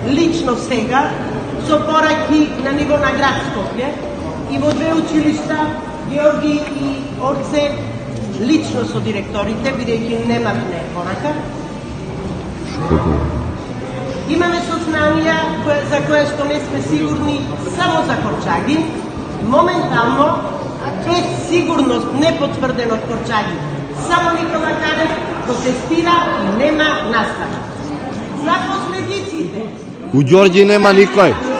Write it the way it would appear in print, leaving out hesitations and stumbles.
лично сега со пораки на ниво на град Скопје и во две училишта, Георги и Орце, лично со директорите, бидејќи немавме порака. Имаме сознанија за која што не сме сигурни само за Корчагин. Моментално, без сигурност не потврден од Корчагин, само Никола Карев протестира и нема настава. За последиците. У Ѓорѓи нема никој.